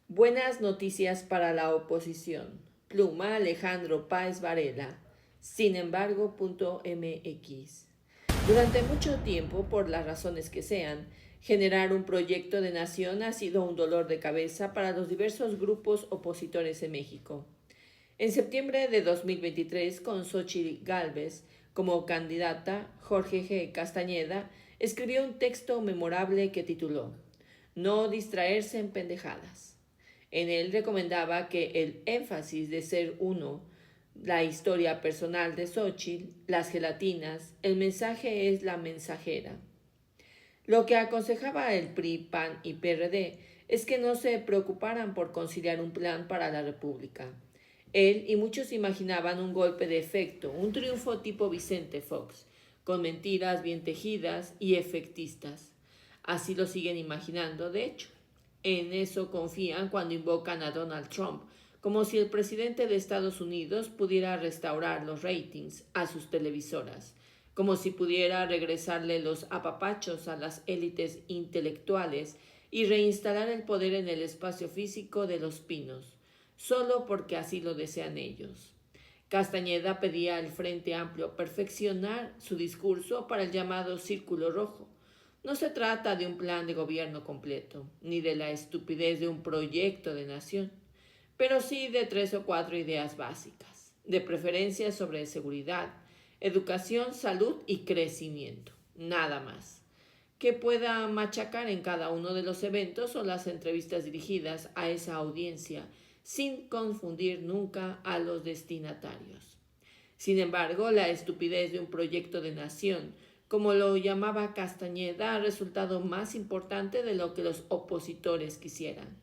Buenas noticias para la oposición. Pluma Alejandro Páez Varela. Sin embargo, .mx. Durante mucho tiempo, por las razones que sean, generar un proyecto de nación ha sido un dolor de cabeza para los diversos grupos opositores en México. En septiembre de 2023, con Xóchitl Gálvez como candidata, Jorge G. Castañeda escribió un texto memorable que tituló No distraerse en pendejadas. En él recomendaba que el énfasis de ser uno, la historia personal de Xóchitl, las gelatinas, el mensaje es la mensajera. Lo que aconsejaba el PRI, PAN y PRD es que no se preocuparan por conciliar un plan para la República. Él y muchos imaginaban un golpe de efecto, un triunfo tipo Vicente Fox, con mentiras bien tejidas y efectistas. Así lo siguen imaginando, de hecho. En eso confían cuando invocan a Donald Trump, como si el presidente de Estados Unidos pudiera restaurar los ratings a sus televisoras, como si pudiera regresarle los apapachos a las élites intelectuales y reinstalar el poder en el espacio físico de los pinos, solo porque así lo desean ellos. Castañeda pedía al Frente Amplio perfeccionar su discurso para el llamado Círculo Rojo. No se trata de un plan de gobierno completo, ni de la estupidez de un proyecto de nación, pero sí de 3 o 4 ideas básicas, de preferencia sobre seguridad, educación, salud y crecimiento, nada más, que pueda machacar en cada uno de los eventos o las entrevistas dirigidas a esa audiencia, sin confundir nunca a los destinatarios. Sin embargo, la estupidez de un proyecto de nación, como lo llamaba Castañeda, ha resultado más importante de lo que los opositores quisieran.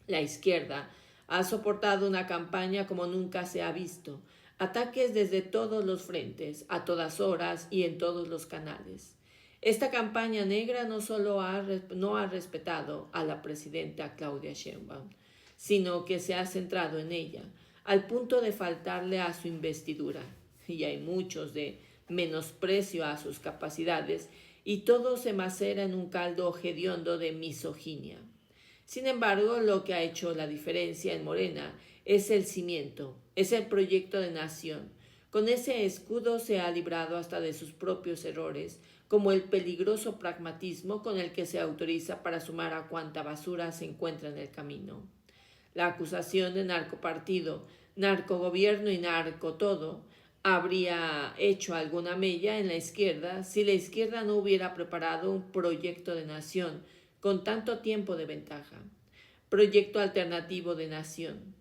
La izquierda ha soportado una campaña como nunca se ha visto, ataques desde todos los frentes, a todas horas y en todos los canales. Esta campaña negra no solo no ha respetado a la presidenta Claudia Sheinbaum, sino que se ha centrado en ella, al punto de faltarle a su investidura. Y hay muchos de menosprecio a sus capacidades, y todo se macera en un caldo hediondo de misoginia. Sin embargo, lo que ha hecho la diferencia en Morena es el cimiento, es el proyecto de nación. Con ese escudo se ha librado hasta de sus propios errores, como el peligroso pragmatismo con el que se autoriza para sumar a cuanta basura se encuentra en el camino. La acusación de narcopartido, narcogobierno y narcotodo habría hecho alguna mella en la izquierda si la izquierda no hubiera preparado un proyecto de nación con tanto tiempo de ventaja. Proyecto alternativo de nación.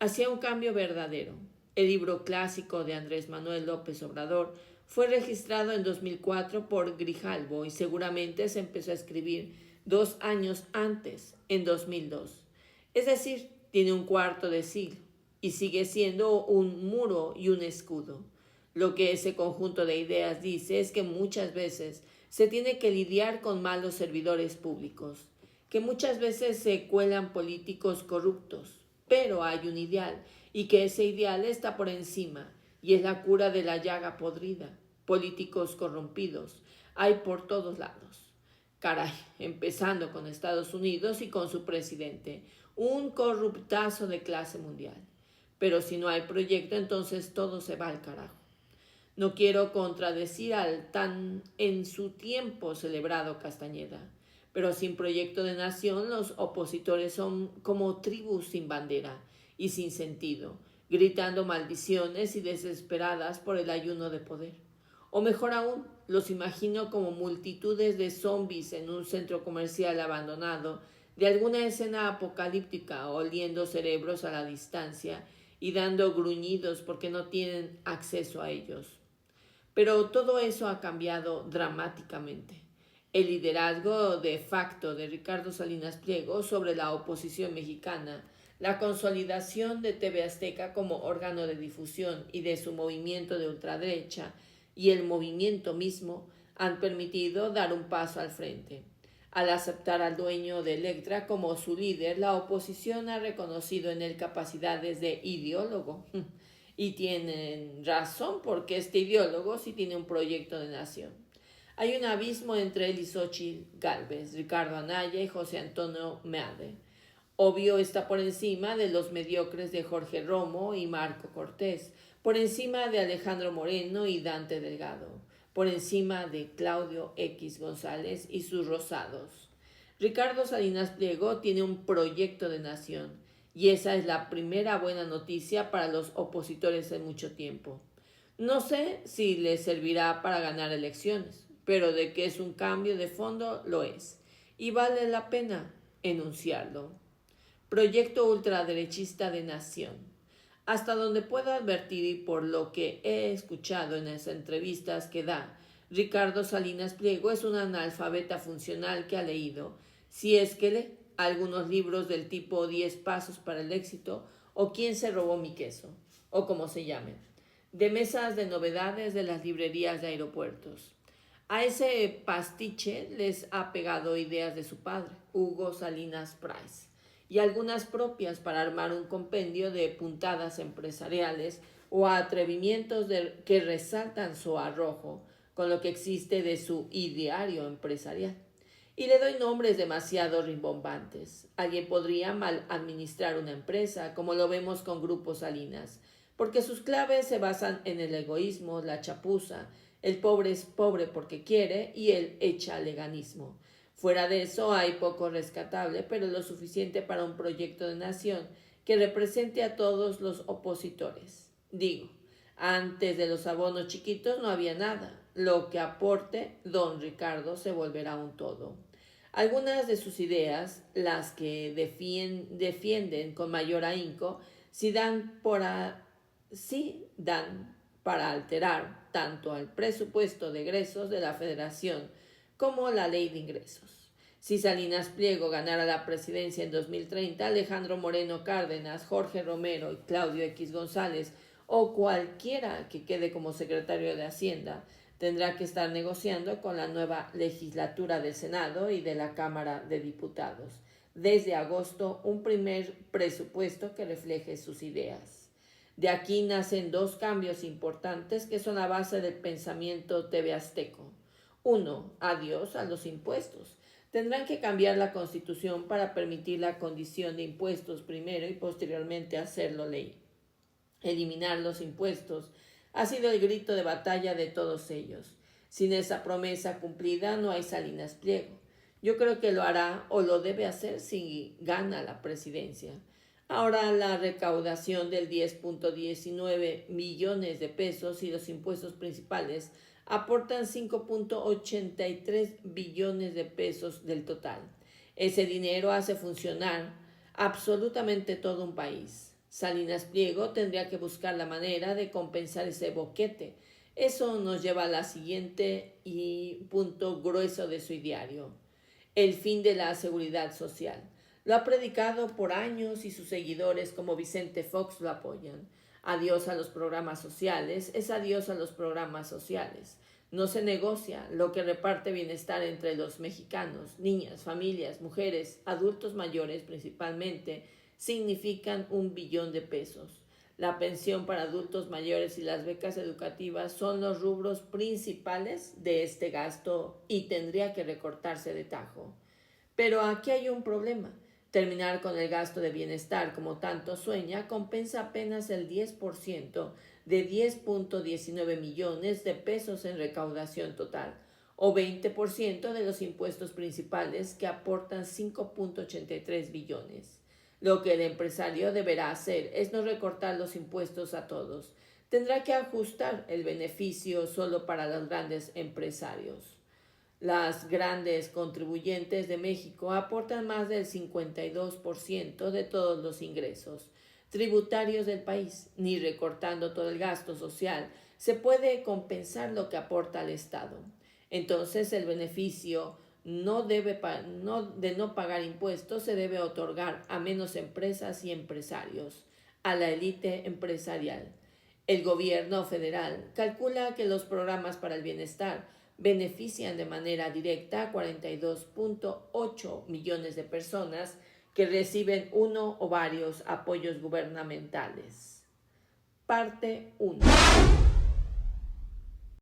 Hacia un cambio verdadero. El libro clásico de Andrés Manuel López Obrador fue registrado en 2004 por Grijalbo y seguramente se empezó a escribir 2 años antes, en 2002. Es decir, tiene un cuarto de siglo y sigue siendo un muro y un escudo. Lo que ese conjunto de ideas dice es que muchas veces se tiene que lidiar con malos servidores públicos, que muchas veces se cuelan políticos corruptos, pero hay un ideal y que ese ideal está por encima y es la cura de la llaga podrida. Políticos corrompidos hay por todos lados. Caray, empezando con Estados Unidos y con su presidente, un corruptazo de clase mundial. Pero si no hay proyecto, entonces todo se va al carajo. No quiero contradecir al tan en su tiempo celebrado Castañeda, pero sin proyecto de nación los opositores son como tribus sin bandera y sin sentido, gritando maldiciones y desesperadas por el ayuno de poder. O mejor aún, los imagino como multitudes de zombies en un centro comercial abandonado de alguna escena apocalíptica, oliendo cerebros a la distancia y dando gruñidos porque no tienen acceso a ellos. Pero todo eso ha cambiado dramáticamente. El liderazgo de facto de Ricardo Salinas Pliego sobre la oposición mexicana, la consolidación de TV Azteca como órgano de difusión y de su movimiento de ultraderecha y el movimiento mismo han permitido dar un paso al frente. Al aceptar al dueño de Electra como su líder, la oposición ha reconocido en él capacidades de ideólogo. Y tienen razón porque este ideólogo sí tiene un proyecto de nación. Hay un abismo entre él y Xóchitl Gálvez, Ricardo Anaya y José Antonio Meade. Obvio está por encima de los mediocres de Jorge Romo y Marco Cortés, por encima de Alejandro Moreno y Dante Delgado, por encima de Claudio X González y sus rosados. Ricardo Salinas Pliego tiene un proyecto de nación, y esa es la primera buena noticia para los opositores en mucho tiempo. No sé si les servirá para ganar elecciones, pero de que es un cambio de fondo lo es, y vale la pena enunciarlo. Proyecto ultraderechista de nación. Hasta donde puedo advertir y por lo que he escuchado en las entrevistas que da, Ricardo Salinas Pliego es un analfabeta funcional que ha leído, si es que lee, algunos libros del tipo 10 pasos para el éxito o ¿Quién se robó mi queso? O como se llame, de mesas de novedades de las librerías de aeropuertos. A ese pastiche les ha pegado ideas de su padre, Hugo Salinas Price, y algunas propias para armar un compendio de puntadas empresariales o atrevimientos que resaltan su arrojo con lo que existe de su ideario empresarial. Y le doy nombres demasiado rimbombantes. Alguien podría mal administrar una empresa, como lo vemos con Grupo Salinas, porque sus claves se basan en el egoísmo, la chapuza, el pobre es pobre porque quiere y el echaleganismo. Fuera de eso hay poco rescatable, pero lo suficiente para un proyecto de nación que represente a todos los opositores. Digo, antes de los abonos chiquitos no había nada. Lo que aporte don Ricardo se volverá un todo. Algunas de sus ideas, las que defienden con mayor ahínco, sí dan para alterar tanto al presupuesto de egresos de la Federación como la ley de ingresos. Si Salinas Pliego ganara la presidencia en 2030, Alejandro Moreno Cárdenas, Jorge Romero y Claudio X González o cualquiera que quede como secretario de Hacienda tendrá que estar negociando con la nueva legislatura del Senado y de la Cámara de Diputados. Desde agosto, un primer presupuesto que refleje sus ideas. De aquí nacen dos cambios importantes que son la base del pensamiento TV azteco. 1. Adiós a los impuestos. Tendrán que cambiar la Constitución para permitir la condición de impuestos primero y posteriormente hacerlo ley. Eliminar los impuestos ha sido el grito de batalla de todos ellos. Sin esa promesa cumplida no hay Salinas Pliego. Yo creo que lo hará o lo debe hacer si gana la presidencia. Ahora la recaudación del 10.19 millones de pesos y los impuestos principales aportan 5.83 billones de pesos del total. Ese dinero hace funcionar absolutamente todo un país. Salinas Pliego tendría que buscar la manera de compensar ese boquete. Eso nos lleva a la siguiente y punto grueso de su ideario: el fin de la seguridad social. Lo ha predicado por años y sus seguidores como Vicente Fox lo apoyan. Adiós a los programas sociales es adiós a los programas sociales. No se negocia lo que reparte bienestar entre los mexicanos, niñas, familias, mujeres, adultos mayores principalmente, significan 1 billón de pesos. La pensión para adultos mayores y las becas educativas son los rubros principales de este gasto y tendría que recortarse de tajo. Pero aquí hay un problema. Terminar con el gasto de bienestar como tanto sueña compensa apenas el 10% de 10.19 millones de pesos en recaudación total, o 20% de los impuestos principales que aportan 5.83 billones. Lo que el empresario deberá hacer es no recortar los impuestos a todos. Tendrá que ajustar el beneficio solo para los grandes empresarios. Las grandes contribuyentes de México aportan más del 52% de todos los ingresos tributarios del país. Ni recortando todo el gasto social se puede compensar lo que aporta al Estado. Entonces el beneficio de no pagar impuestos se debe otorgar a menos empresas y empresarios, a la élite empresarial. El gobierno federal calcula que los programas para el bienestar benefician de manera directa a 42.8 millones de personas que reciben uno o varios apoyos gubernamentales. Parte 1.